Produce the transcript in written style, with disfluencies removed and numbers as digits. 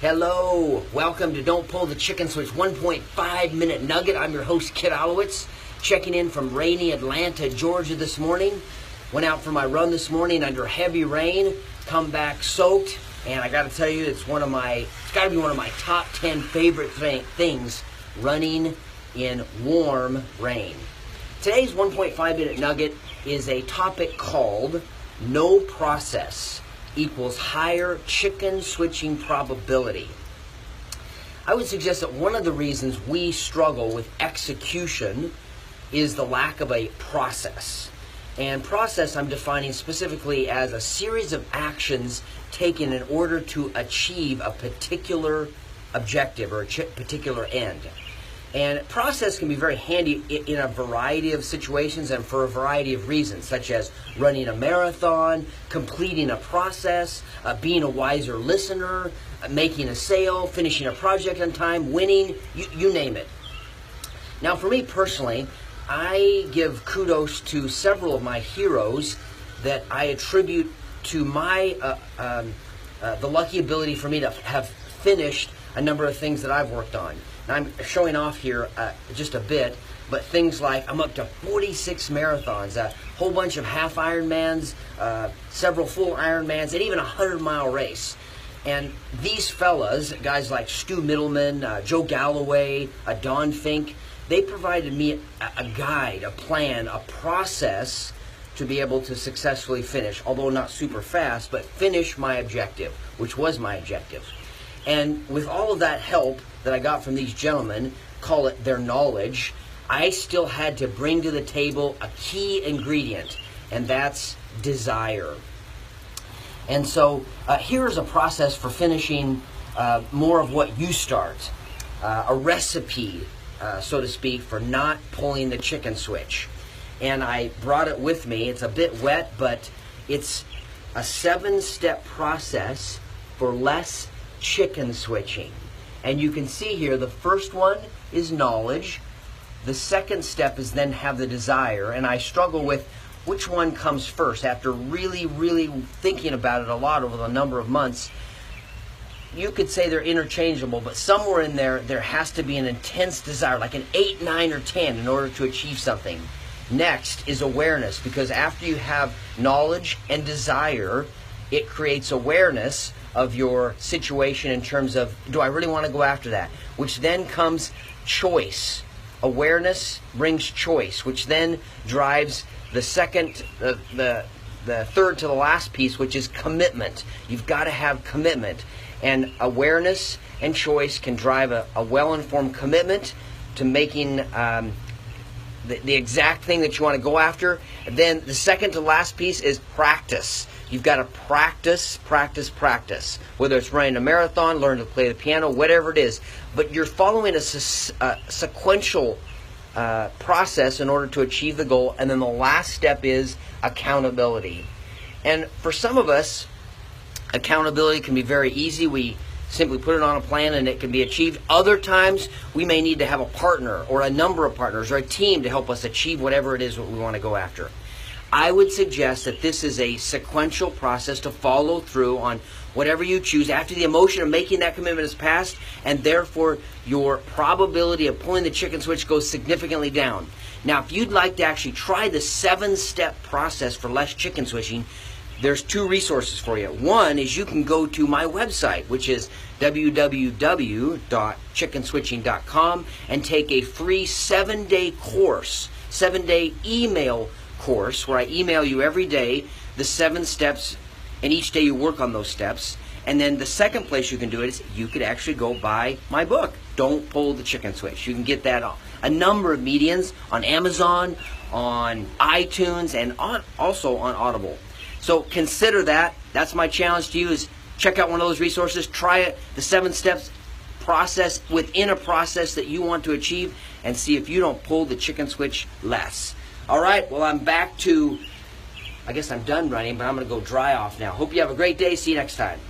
Hello, welcome to Don't Pull the Chicken Switch 1.5 minute nugget. I'm your host, Kit Olowitz, checking in from rainy Atlanta, Georgia this morning. Went out for my run this morning under heavy rain, come back soaked, and I got to tell you, it's got to be one of my top 10 favorite things, running in warm rain. Today's 1.5 minute nugget is a topic called no process equals higher chicken switching probability. I would suggest that one of the reasons we struggle with execution is the lack of a process. And process I'm defining specifically as a series of actions taken in order to achieve a particular objective or a particular end. And process can be very handy in a variety of situations and for a variety of reasons, such as running a marathon, completing a process, being a wiser listener, making a sale, finishing a project on time, winning, you name it. Now, for me personally, I give kudos to several of my heroes that I attribute to my the lucky ability for me to have finished a number of things that I've worked on. Now, I'm showing off here just a bit, but things like I'm up to 46 marathons, a whole bunch of half Ironmans, several full Ironmans, and even a 100-mile race. And these fellas, guys like Stu Middleman, Joe Galloway, Don Fink, they provided me a guide, a plan, a process to be able to successfully finish, although not super fast, but finish my objective, which was my objective. And with all of that help that I got from these gentlemen, call it their knowledge, I still had to bring to the table a key ingredient, and that's desire. And so here's a process for finishing more of what you start, a recipe, so to speak, for not pulling the chicken switch. And I brought it with me. It's a bit wet, but it's a 7-step process for less chicken switching. And you can see here the first one is knowledge. The second step is then have the desire. And I struggle with which one comes first. After really thinking about it a lot over the number of months, you could say they're interchangeable, but somewhere in there has to be an intense desire, like an 8, 9, or 10 in order to achieve something. Next is awareness, because after you have knowledge and desire, it creates awareness of your situation in terms of, do I really want to go after that? Which then comes choice. Awareness brings choice, which then drives the third to the last piece, which is commitment. You've got to have commitment. And awareness and choice can drive a well-informed commitment to making the exact thing that you want to go after. And then the second to last piece is practice. You've got to practice. Whether it's running a marathon, learn to play the piano, whatever it is. But you're following a sequential process in order to achieve the goal. And then the last step is accountability. And for some of us, accountability can be very easy. We simply put it on a plan and it can be achieved. Other times, we may need to have a partner or a number of partners or a team to help us achieve whatever it is what we want to go after. I would suggest that this is a sequential process to follow through on whatever you choose after the emotion of making that commitment is passed, and therefore your probability of pulling the chicken switch goes significantly down. Now, if you'd like to actually try the 7-step process for less chicken switching, there's 2 resources for you. One is you can go to my website, which is www.chickenswitching.com, and take a free 7-day course, 7-day email course, where I email you every day the 7 steps, and each day you work on those steps. And then the second place you can do it is you could actually go buy my book, Don't Pull the Chicken Switch. You can get that on a number of mediums, on Amazon, on iTunes, and also on Audible. So consider that. That's my challenge to you, is check out one of those resources. Try it, the 7 steps process within a process that you want to achieve, and see if you don't pull the chicken switch less. All right, well, I'm back to, I guess I'm done running, but I'm going to go dry off now. Hope you have a great day. See you next time.